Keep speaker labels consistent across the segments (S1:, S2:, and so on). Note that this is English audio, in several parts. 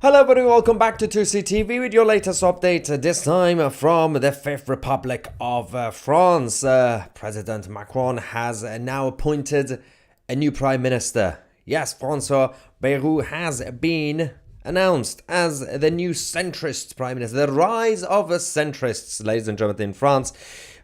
S1: Hello everybody, welcome back to 2CTV with your latest update, this time from the Fifth Republic of France. President Macron has now appointed a new Prime Minister. Yes, François Bayrou has been announced as the new centrist Prime Minister. The rise of the centrists, ladies and gentlemen, in France.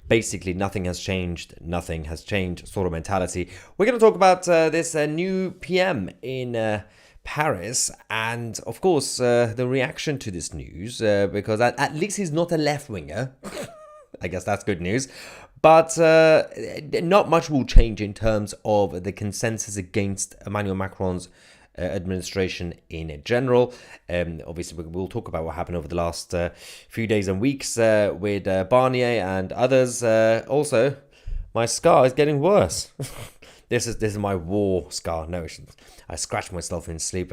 S1: Basically, nothing has changed, sort of mentality. We're going to talk about this new PM in Paris, and of course the reaction to this news, because at least he's not a left-winger. I guess that's good news, but not much will change in terms of the consensus against Emmanuel Macron's administration in general. Obviously we'll talk about what happened over the last few days and weeks with Barnier and others. Also, my scar is getting worse. This is my war scar. No, I scratched myself in sleep.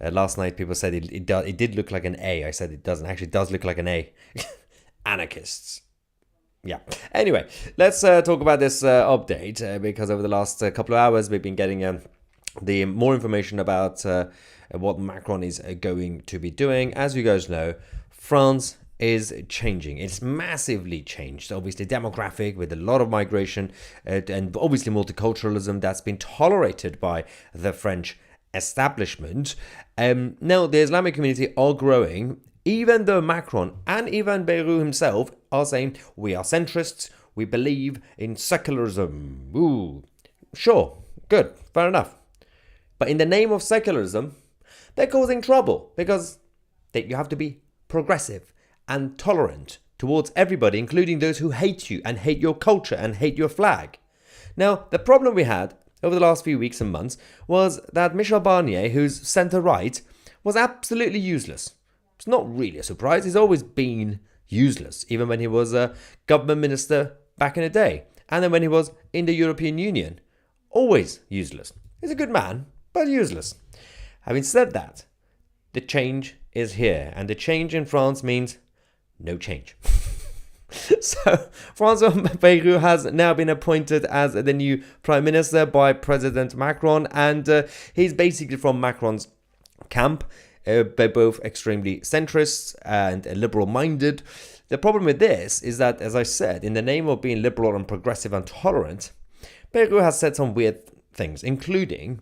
S1: Last night, people said it did look like an A. I said it doesn't. Actually, it does look like an A. Anarchists. Yeah. Anyway, let's talk about this update because over the last couple of hours, we've been getting the more information about what Macron is going to be doing. As you guys know, France is changing. It's massively changed. Obviously demographic, with a lot of migration and obviously multiculturalism that's been tolerated by the French establishment. Now the Islamic community are growing, even though Macron and even Bayrou himself are saying we are centrists, we believe in secularism. Ooh, sure, good, fair enough. But in the name of secularism, they're causing trouble because you have to be progressive and tolerant towards everybody, including those who hate you and hate your culture and hate your flag. Now, the problem we had over the last few weeks and months was that Michel Barnier, who's centre-right, was absolutely useless. It's not really a surprise. He's always been useless, even when he was a government minister back in the day. And then when he was in the European Union, always useless. He's a good man, but useless. Having said that, the change is here. And the change in France means no change. So François Bayrou has now been appointed as the new Prime Minister by President Macron, and he's basically from Macron's camp. They're both extremely centrist and liberal-minded. The problem with this is that, as I said, in the name of being liberal and progressive and tolerant, Bayrou has said some weird things, including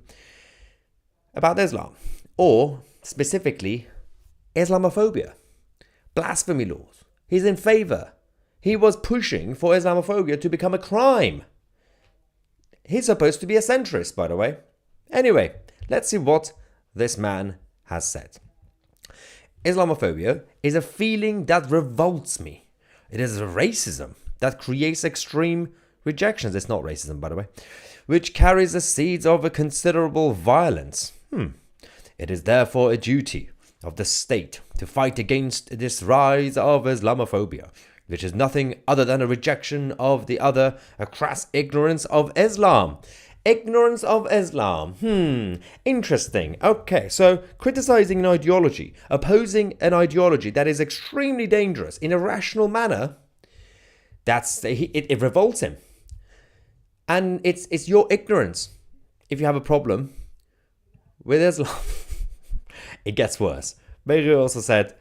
S1: about Islam, or specifically Islamophobia. Blasphemy laws. He's in favor. He was pushing for Islamophobia to become a crime. He's supposed to be a centrist, by the way. Anyway, let's see what this man has said. Islamophobia is a feeling that revolts me. It is a racism that creates extreme rejections. It's not racism, by the way, which carries the seeds of a considerable violence. It is therefore a duty of the state to fight against this rise of Islamophobia, which is nothing other than a rejection of the other, a crass ignorance of Islam. Ignorance of Islam. Interesting. Okay, so criticizing an ideology, opposing an ideology that is extremely dangerous in a rational manner, it revolts him. And it's your ignorance if you have a problem with Islam. It gets worse. Bayrou also said,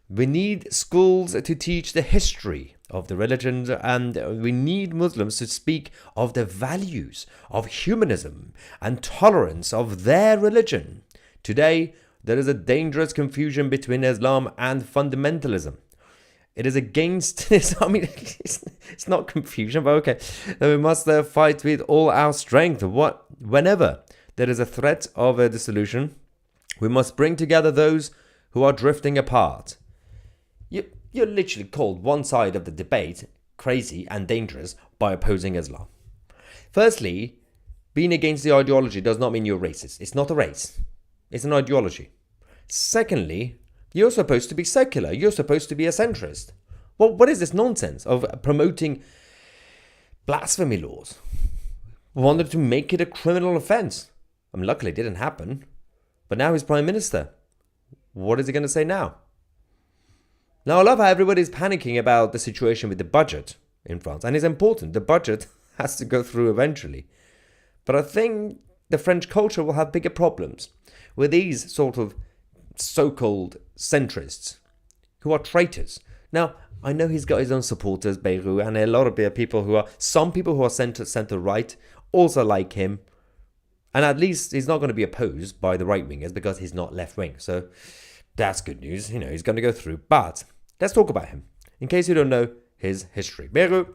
S1: we need schools to teach the history of the religions, and we need Muslims to speak of the values of humanism and tolerance of their religion. Today, there is a dangerous confusion between Islam and fundamentalism. It is against this. I mean, it's not confusion, but okay. We must fight with all our strength. Whenever there is a threat of a dissolution, we must bring together those who are drifting apart. You're literally called one side of the debate crazy and dangerous by opposing Islam. Firstly, being against the ideology does not mean you're racist. It's not a race. It's an ideology. Secondly, you're supposed to be secular. You're supposed to be a centrist. Well, what is this nonsense of promoting blasphemy laws? We wanted to make it a criminal offense. I mean, luckily it didn't happen. But now he's Prime Minister. What is he going to say now? Now, I love how everybody's panicking about the situation with the budget in France. And it's important. The budget has to go through eventually. But I think the French culture will have bigger problems with these sort of so-called centrists who are traitors. Now, I know he's got his own supporters, Beirut, and a lot of people who are, some people who are center-right also like him. And at least he's not going to be opposed by the right-wingers because he's not left-wing. So that's good news. He's going to go through. But let's talk about him. In case you don't know his history. Beirut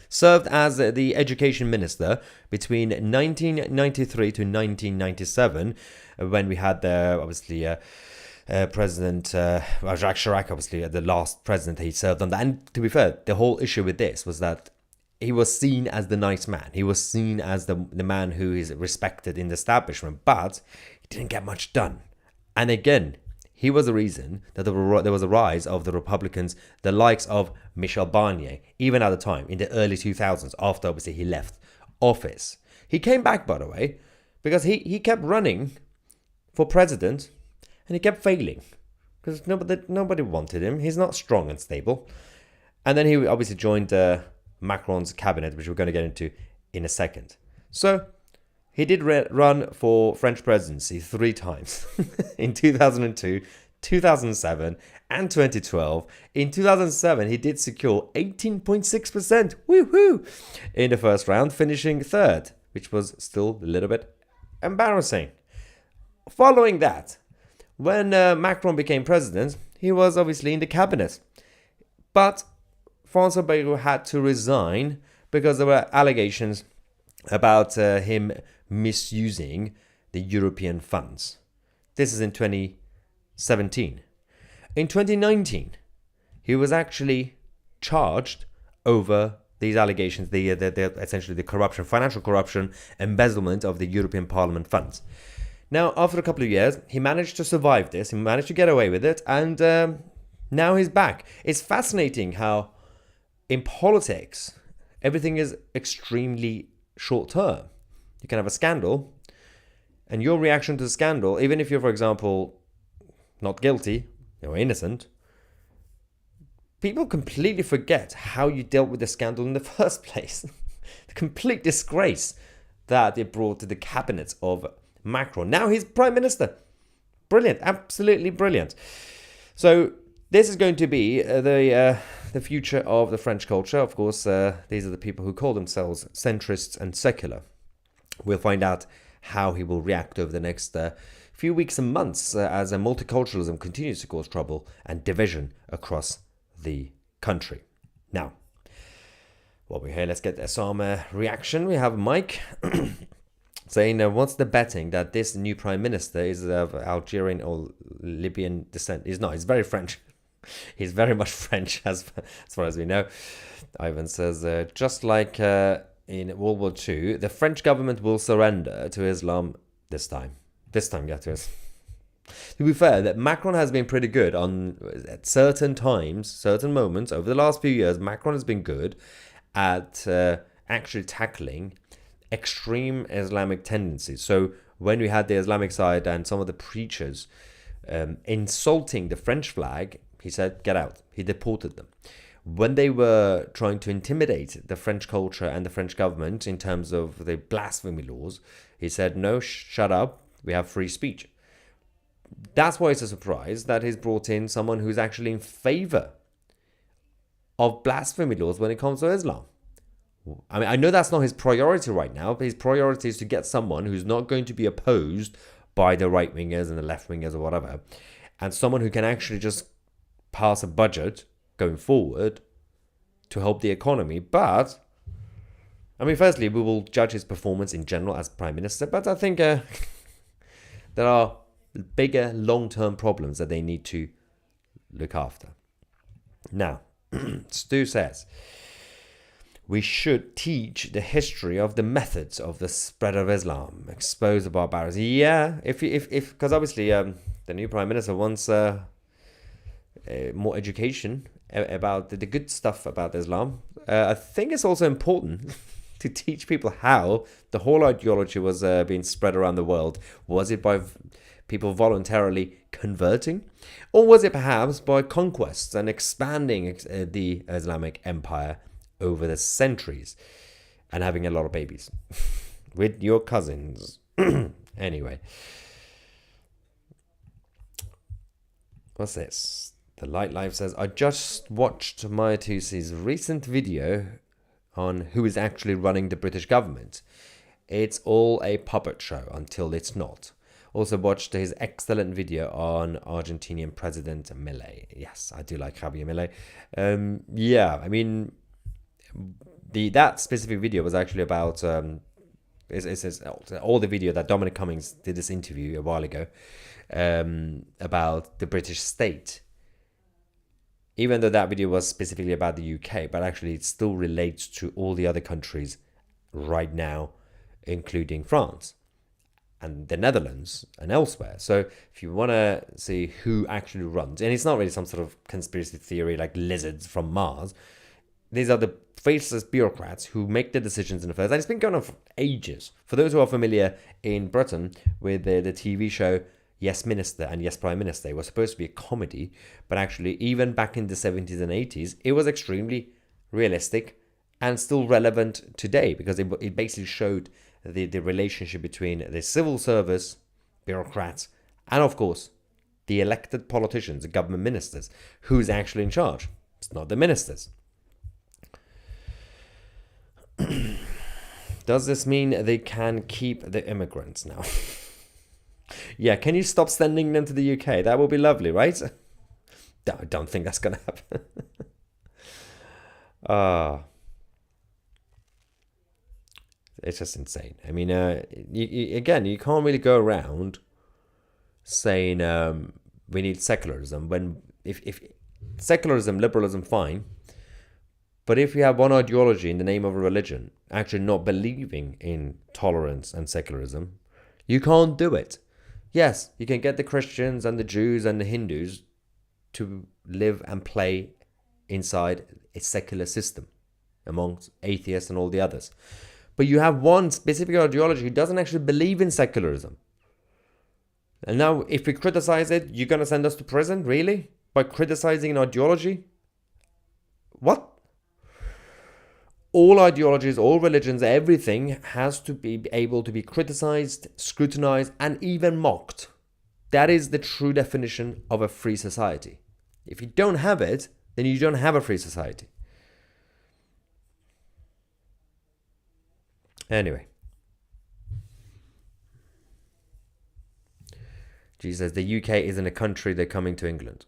S1: served as the education minister between 1993 to 1997, when we had President Jacques Chirac, obviously the last president he served under. And to be fair, the whole issue with this was that he was seen as the nice man. He was seen as the man who is respected in the establishment, but he didn't get much done. And again, he was the reason that there was a rise of the Republicans, the likes of Michel Barnier, even at the time, in the early 2000s, after obviously he left office. He came back, by the way, because he kept running for president, and he kept failing, because nobody wanted him. He's not strong and stable. And then he obviously joined Macron's cabinet, which we're going to get into in a second. So he did run for French presidency 3 times in 2002, 2007, and 2012. In 2007, he did secure 18.6%, woohoo, in the first round, finishing 3rd, which was still a little bit embarrassing. Following that, when Macron became president, he was obviously in the cabinet. But François Bayrou had to resign because there were allegations about him misusing the European funds. This is in 2017. In 2019, he was actually charged over these allegations, the essentially the corruption, financial corruption, embezzlement of the European Parliament funds. Now, after a couple of years, he managed to survive this. He managed to get away with it, and now he's back. It's fascinating how in politics, everything is extremely short-term. You can have a scandal, and your reaction to the scandal, even if you're, for example, not guilty or innocent, people completely forget how you dealt with the scandal in the first place. The complete disgrace that it brought to the cabinet of Macron. Now he's prime minister. Brilliant, absolutely brilliant. So this is going to be the future of the French culture. Of course, these are the people who call themselves centrists and secular. We'll find out how he will react over the next few weeks and months as multiculturalism continues to cause trouble and division across the country. Now, while we're here, let's get some reaction. We have Mike saying, what's the betting that this new prime minister is of Algerian or Libyan descent? He's not. He's very French. He's very much French, as far as we know. Ivan says, just like in World War II, the French government will surrender to Islam this time. This time, yeah, to us. To be fair, that Macron has been pretty good at certain times, certain moments. Over the last few years, Macron has been good at actually tackling extreme Islamic tendencies. So when we had the Islamic side and some of the preachers insulting the French flag, he said, get out. He deported them. When they were trying to intimidate the French culture and the French government in terms of the blasphemy laws, he said, no, shut up. We have free speech. That's why it's a surprise that he's brought in someone who's actually in favor of blasphemy laws when it comes to Islam. I mean, I know that's not his priority right now, but his priority is to get someone who's not going to be opposed by the right-wingers and the left-wingers or whatever, and someone who can actually just pass a budget going forward to help the economy. But, I mean, firstly, we will judge his performance in general as Prime Minister, but I think there are bigger long-term problems that they need to look after. Now, Stu says, we should teach the history of the methods of the spread of Islam, expose the barbarism. Yeah, if because obviously the new Prime Minister wants more education about the good stuff about Islam. I think it's also important to teach people how the whole ideology was being spread around the world. Was it by people voluntarily converting? Or was it perhaps by conquests and expanding the Islamic empire over the centuries and having a lot of babies with your cousins? Anyway. What's this? The Light Life says, I just watched Maya Tusi's recent video on who is actually running the British government. It's all a puppet show until it's not. Also watched his excellent video on Argentinian President Milei. Yes, I do like Javier Milei. Yeah, I mean, that specific video was actually about it's all the video that Dominic Cummings did this interview a while ago about the British state. Even though that video was specifically about the UK, but actually it still relates to all the other countries right now, including France and the Netherlands and elsewhere. So if you want to see who actually runs, and it's not really some sort of conspiracy theory like lizards from Mars, these are the faceless bureaucrats who make the decisions in the first. And it's been going on for ages. For those who are familiar in Britain with the TV show Yes Minister and Yes Prime Minister, it was supposed to be a comedy, but actually even back in the 70s and 80s, it was extremely realistic and still relevant today, because it basically showed the relationship between the civil service, bureaucrats, and of course, the elected politicians, the government ministers. Who's actually in charge? It's not the ministers. Does this mean they can keep the immigrants now? Yeah, can you stop sending them to the UK? That would be lovely, right? I don't think that's going to happen. It's just insane. I mean, you can't really go around saying we need secularism when if secularism, liberalism, fine. But if you have one ideology in the name of a religion, actually not believing in tolerance and secularism, you can't do it. Yes, you can get the Christians and the Jews and the Hindus to live and play inside a secular system amongst atheists and all the others. But you have one specific ideology who doesn't actually believe in secularism. And now, if we criticize it, you're going to send us to prison? Really? By criticizing an ideology? What? All ideologies, all religions, everything has to be able to be criticized, scrutinized, and even mocked. That is the true definition of a free society. If you don't have it, then you don't have a free society. Anyway. Jesus says the UK isn't a country, they're coming to England.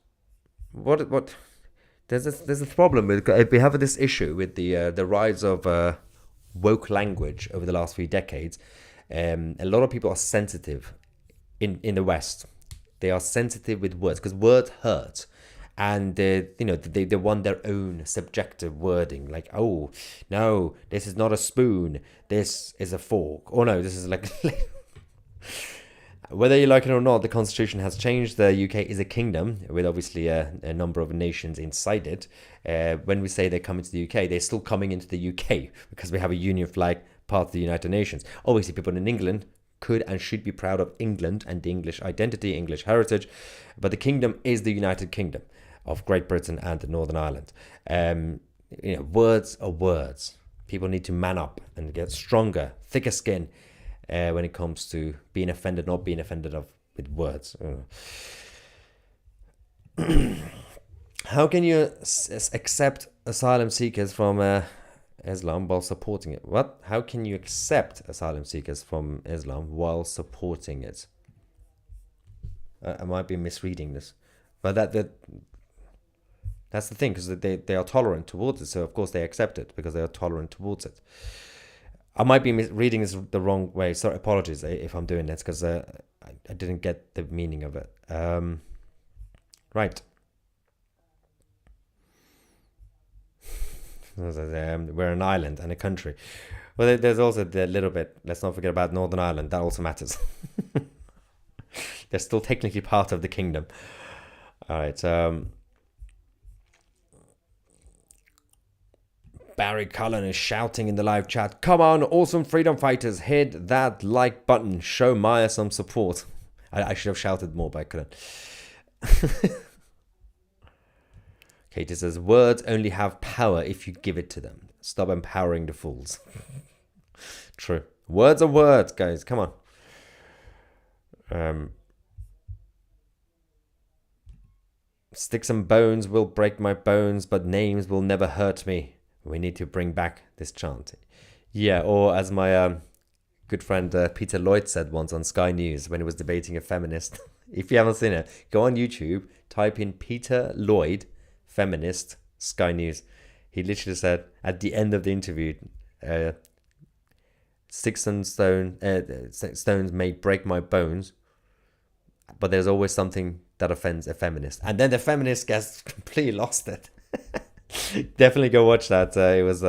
S1: What? There's a problem with, we have this issue with the rise of woke language over the last few decades. A lot of people are sensitive in the West. They are sensitive with words because words hurt, and they want their own subjective wording, like, oh no, this is not a spoon, this is a fork, or no, this is like. Whether you like it or not, the constitution has changed. The UK is a kingdom with obviously a number of nations inside it. When we say they're coming to the UK, they're still coming into the UK because we have a union flag, part of the United Nations. Obviously, people in England could and should be proud of England and the English identity, English heritage. But the kingdom is the United Kingdom of Great Britain and Northern Ireland. Words are words. People need to man up and get stronger, thicker skin. When it comes to being offended, not being offended with words. How can you accept asylum seekers from Islam while supporting it? What? How can you accept asylum seekers from Islam while supporting it? I might be misreading this, but that's the thing, because they are tolerant towards it, so of course they accept it because they are tolerant towards it. I might be reading this the wrong way. Sorry, apologies if I'm doing this, because I didn't get the meaning of it. Right. We're an island and a country. Well, there's also the little bit, let's not forget about Northern Ireland. That also matters. They're still technically part of the kingdom. All right. Barry Cullen is shouting in the live chat, come on, awesome freedom fighters, hit that like button, show Maya some support. I should have shouted more by Cullen. Katie says, words only have power if you give it to them. Stop empowering the fools. True. Words are words, guys, come on. Sticks and bones will break my bones, but names will never hurt me. We need to bring back this chant. Yeah, or as my good friend Peter Lloyd said once on Sky News when he was debating a feminist. If you haven't seen it, go on YouTube, type in Peter Lloyd, feminist, Sky News. He literally said at the end of the interview, sticks and stones may break my bones, but there's always something that offends a feminist. And then the feminist gets completely lost it. Definitely go watch that. It was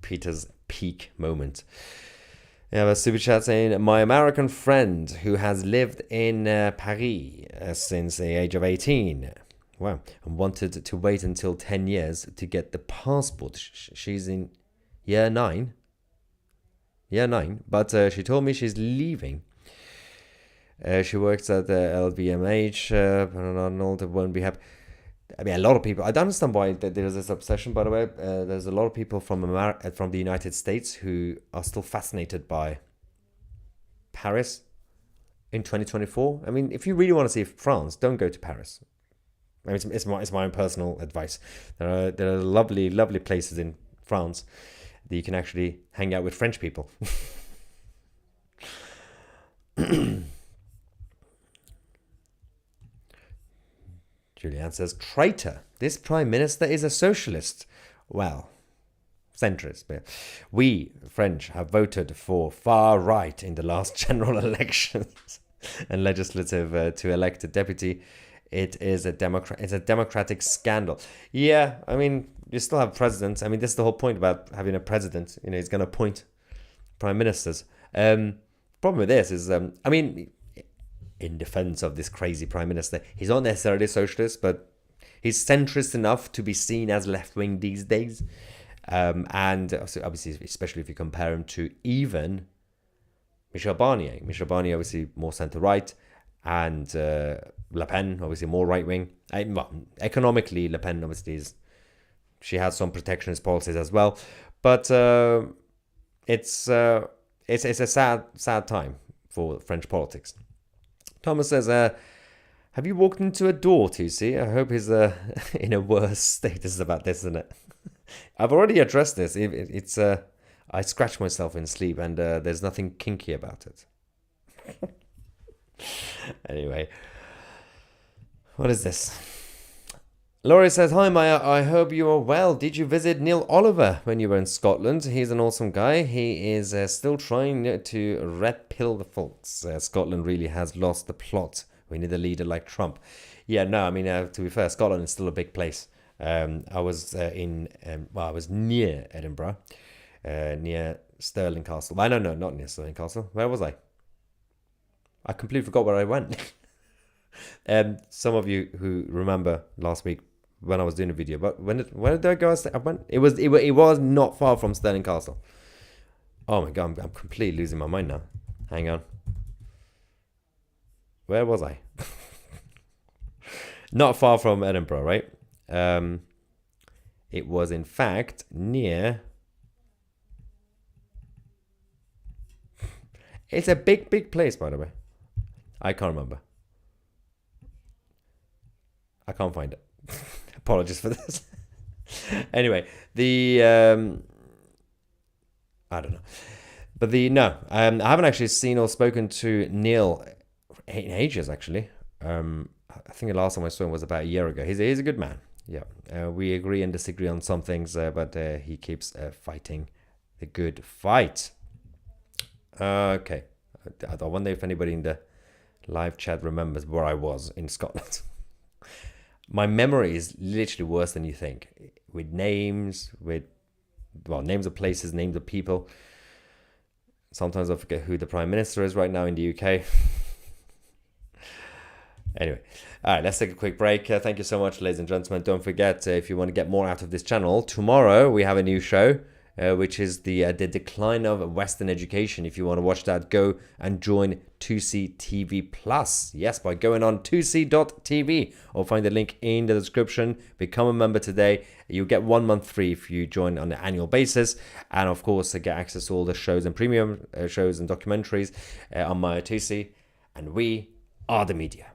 S1: Peter's peak moment. I have a super chat saying, my American friend who has lived in Paris since the age of 18. Wow. And wanted to wait until 10 years to get the passport. She's in year 9. Year 9. But she told me she's leaving. She works at the LVMH. Arnold won't be happy. I mean, a lot of people. I don't understand why there's this obsession. By the way, there's a lot of people from the United States who are still fascinated by Paris in 2024. I mean, if you really want to see France, don't go to Paris. I mean, it's my own personal advice. There are lovely, lovely places in France that you can actually hang out with French people. Julianne says, traitor. This prime minister is a socialist. Well, centrist. But we, French, have voted for far right in the last general elections and legislative to elect a deputy. It is it's a democratic scandal. Yeah, I mean, you still have presidents. I mean, this is the whole point about having a president. You know, he's going to appoint prime ministers. Problem with this is, I mean, in defense of this crazy prime minister, he's not necessarily a socialist, but he's centrist enough to be seen as left-wing these days. And obviously, especially if you compare him to even Michel Barnier. Michel Barnier, obviously, more centre-right, and Le Pen, obviously, more right-wing. Well, economically, Le Pen, obviously, she has some protectionist policies as well. But it's a sad time for French politics. Thomas says, have you walked into a door, Tusi? I hope he's in a worse status about this, isn't it? I've already addressed this. It's I scratch myself in sleep, and there's nothing kinky about it. Anyway, what is this? Laurie says, hi Maya, I hope you are well. Did you visit Neil Oliver when you were in Scotland? He's an awesome guy. He is still trying to red pill the folks. Scotland really has lost the plot. We need a leader like Trump. Yeah, no, I mean, to be fair, Scotland is still a big place. I was I was near Edinburgh, near Stirling Castle. No, not near Stirling Castle. Where was I? I completely forgot where I went. Some of you who remember last week when I was doing a video, but where did I go? I went. It was not far from Stirling Castle. Oh my god, I'm completely losing my mind now. Hang on. Where was I? Not far from Edinburgh, right? It was in fact near. It's a big place, by the way. I can't remember. I can't find it. Apologies for this. Anyway, I don't know. But I haven't actually seen or spoken to Neil in ages, actually. I think the last time I saw him was about a year ago. He's a good man. Yeah. We agree and disagree on some things, but he keeps fighting the good fight. Okay. I wonder if anybody in the live chat remembers where I was in Scotland. My memory is literally worse than you think. With names, names of places, names of people. Sometimes I forget who the Prime Minister is right now in the UK. Anyway, all right, let's take a quick break. Thank you so much, ladies and gentlemen. Don't forget, if you want to get more out of this channel, tomorrow we have a new show, which is the decline of Western education. If you want to watch that, go and join 2C TV Plus. Yes, by going on 2c.tv or find the link in the description. Become a member today. You'll get 1 month free if you join on an annual basis. And of course, get access to all the shows and premium shows and documentaries on my 2C. And we are the media.